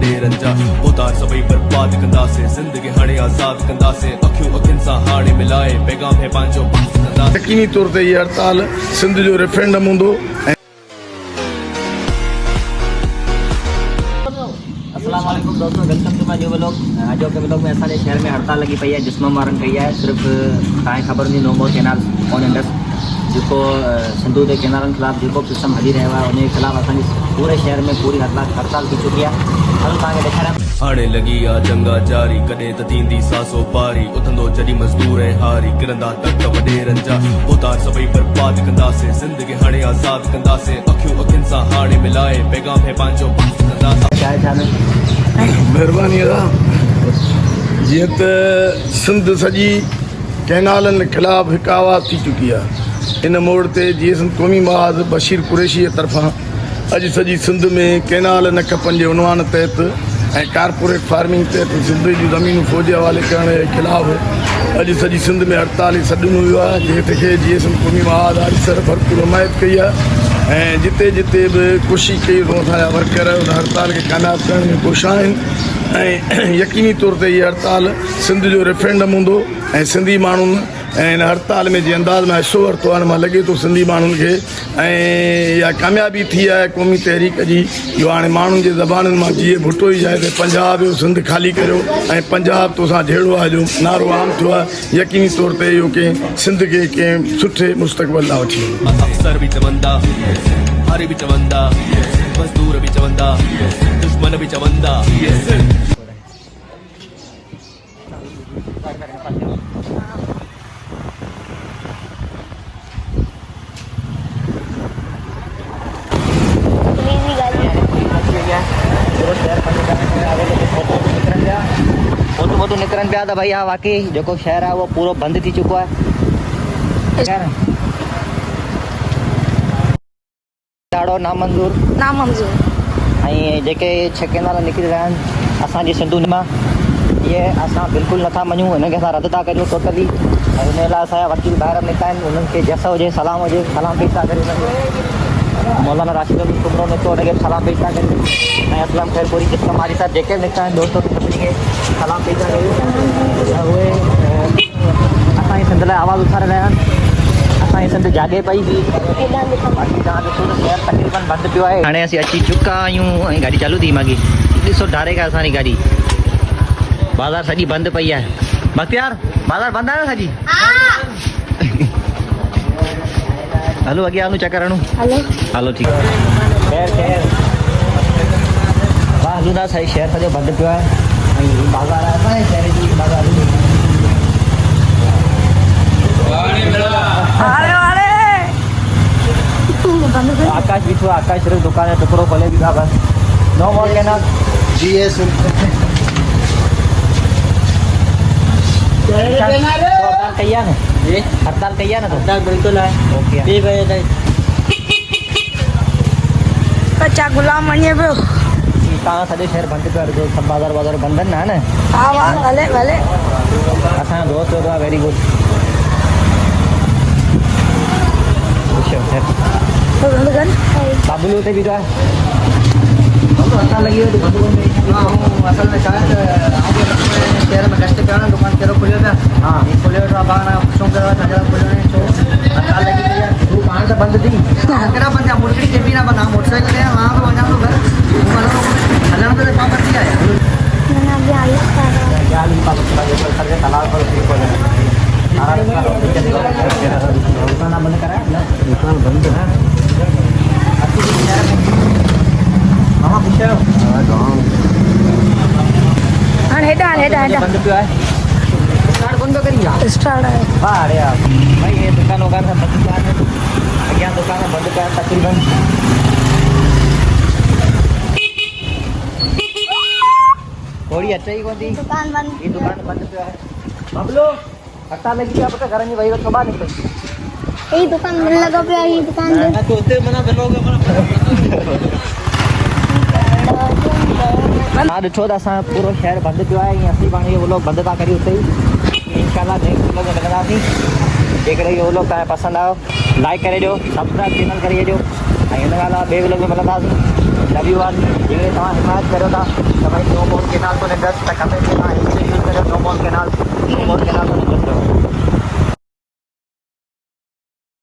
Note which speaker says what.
Speaker 1: वडेरनि जा उतार सभई बर्बाद कंदासीं ज़िंदगी हाणे आज़ाद कंदासीं अखियूं अखियुनि सां हाणे मिलाए पैगाम है पंहिंजो पास कंदासीं।
Speaker 2: यकीनी तौर ते इहा हड़ताल सिंध जो रेफरेंडम हूंदो।
Speaker 3: अस्सलामुअलैकुम दोस्तों, welcome to my new vlog. आज के व्लॉग में असांजे शहर में हड़ताल लगी पई है जिस्म मारन कई है। सिर्फ तव्हांखे ख़बर नहीं, no more canal on Indus जो सिंधु के किनारनि खिलाफ़ जो सिस्टम हली रहियो आहे उन खिलाफ़ असांजे पूरे शहर में पूरी हड़ताल थी चुकी है। हलो तव्हांखे ॾेखारियां।
Speaker 1: हाणे लगी आ जंगा जारी कॾहिं त थींदी सासो पारी उथंदो जॾहिं मज़दूर ऐं हारी किरंदा टक वडेरनि जा उतार सभई बर्बाद कंदासीं ज़िंदगी हाणे आज़ाद कंदासीं अखियूं अखियुनि सां हाणे मिलाए पैगाम है पंहिंजो पास कंदासीं।
Speaker 2: महिरबानी अदा। जीअं त सिंध सॼी कैनालनि खिलाफ़ हिकु आवाज़ थी चुकी आहे, इन मोड़ ते जीअं क़ौमी महाज़ बशीर कुरैशी तरफ़ां अॼु सॼी सिंध में कैनाल न खपनि जे उनवान तहत ऐं कारपोरेट फार्मिंग तहत सिंध जूं ज़मीनूं फ़ौज हवाले करण जे ख़िलाफ़ अॼु सॼी सिंध में हड़ताल सॾु वियो आहे, जंहिंखे जीअं क़ौमी महाज़ आरिसर भरपूर हिमायत कई आहे ऐं जिते जिते बि कोशिशि कई तो असांजा वर्कर उन हड़ताल खे कामयाबु करण में कोशिशि आहिनि। ऐं यकीनी तौर ते इहा हड़ताल सिंध जो रेफरेंडम हूंदो ऐं सिंधी माण्हुनि ऐं हिन हड़ताल में जीअं अंदाज़ में हिसो वरितो आहे मां लॻे थो सिंधी माण्हुनि खे ऐं इहा कामयाबी थी आहे क़ौमी तहरीक जी जो हाणे माण्हुनि जे ज़बानुनि मां जीअं भुटो ई जाए त पंजाब जो सिंध ख़ाली करियो ऐं पंजाब तोसां जहिड़ो आहे जो नारो आम थियो आहे। यकीनी तौर ते इहो कंहिं सिंध खे कंहिं सुठे मुस्तक़बिल ॾांहुं वठी वेंदो।
Speaker 1: अफ़सर बि चवंदा, हारी बि चवंदा, मज़दूर बि चवंदा, दुश्मन बि चवंदा।
Speaker 3: फोटो निकरन पिया था भाई। हाँ वाकई जो शहर है वो पूरा बंद थी चुको है। ॾाढो नामंजूर ऐं जेके 6 कैनाल निकिरी रहिया आहिनि असांजी सिंधु मां इहे असां बिल्कुलु नथा मञूं, हिनखे असां रद्द था करियूं टोटली। ऐं हिन लाइ असांजा वकील ॿाहिरि निकिता आहिनि, उन्हनि खे जस हुजे सलाम पेश था करियूं। मौलाना राशिद कुमरो निकितो, हुनखे बि सलाम पेश था करियूं ऐं असलम खैरपुरी जिस्म हमारे साथ जेके बि निकिता आहिनि दोस्तों सभिनी खे सलाम पेश था करियूं। उहे असांजी सिंध लाइ आवाज़ उथारे रहिया आहिनि, असांजी सिंध जागे पई। बाक़ी तव्हां ॾिसो त शहर तक़रीबन बंदि पियो आहे। हाणे असीं अची चुका आहियूं ऐं गाॾी चालू थी माॻी ॾिसो डायरेक्ट आहे असांजी गाॾी। बाज़ार सॼी बंदि पई आहे। बख़्तियार बाज़ार बंदि आहे न सॼी? हलो अॻियां हलूं चकर हणूं। हलो ठीकु आहे। खैर वाह हलूं था। सही शहर सॼो बंदि पियो आहे ऐं बाज़ार आहे असांजे शहर जी बाज़ार। आकाश बीठो आहे, आकाश सिर्फ़ु दुकान जो टुकड़ो खोले बीठा बस। No more canal G S हड़ताल कई आहे न? हड़ताल कई आहे न? हड़ताल बिल्कुलु आहे। ओके 2 बजे ताईं
Speaker 4: कच्चा गुलाम वञे पियो।
Speaker 3: तव्हां सॼो शहर बंदि पियो आहे, सभु बाज़ार बंदि आहिनि न?
Speaker 4: हा भले भले।
Speaker 3: असांजो दोस्त वेठो आहे, वेरी गुड। बाबुल उते बीठो आहे। हड़ताल लगी हुई दुकान में। असल में शायद शहर में कष्ट पिया न दुकान कहिड़ो खुलियो पिया। हाँ खुलियो वेठो आहे बाना शौक़ु कयो आहे छा खुलियो न छो हड़ताल लगी पई आहे। तूं पाण त बंदि थी कहिड़ा बंदि आहे? मुर्गी के बि न बना मोटरसाइकिल ते वहाँ पे वञा थो घर हलण ते पाबंदी आहे। दुकान बंदि कराए दुकान बंदि है। मामा पूछो
Speaker 4: हाँ हेडा
Speaker 3: बंद पियो आहे। स्टार्ट बंद करी
Speaker 4: स्टार्ट है।
Speaker 3: वाह अरे यार भाई ये दुकान वगैरह सब बंद पिया है। अॻियां दुकान बंद पिया तकरीबन। थोड़ी अचे ई कोन थी।
Speaker 4: दुकान बंद।
Speaker 3: ये दुकान बंद पियो आहे। बबलो हड़ताल लगी पिया पता घर जी वही छो बाहर निकल।
Speaker 4: यही दुकान मन लगा पे यही दुकान दे।
Speaker 3: तो उते मना बनोगे मना। हाँ ॾिठो त असां पूरो शहर बंदि पियो आहे। ऐं असीं पाण इहो व्लॉग बंदि था करियूं उते ई। इंशाल्लाह नेक्स्ट व्लॉग में मिलंदासीं। जेकॾहिं इहो व्लॉग तव्हांखे पसंदि आयो लाइक करे ॾियो, सब्सक्राइब चैनल करे ॾियो ऐं हिन खां अलावा ॿिए व्लॉग में मिलंदासीं। रविवार जेकॾहिं तव्हां हिमायत करियो था त भई नो बोन केनाल तो निंदसि त खपे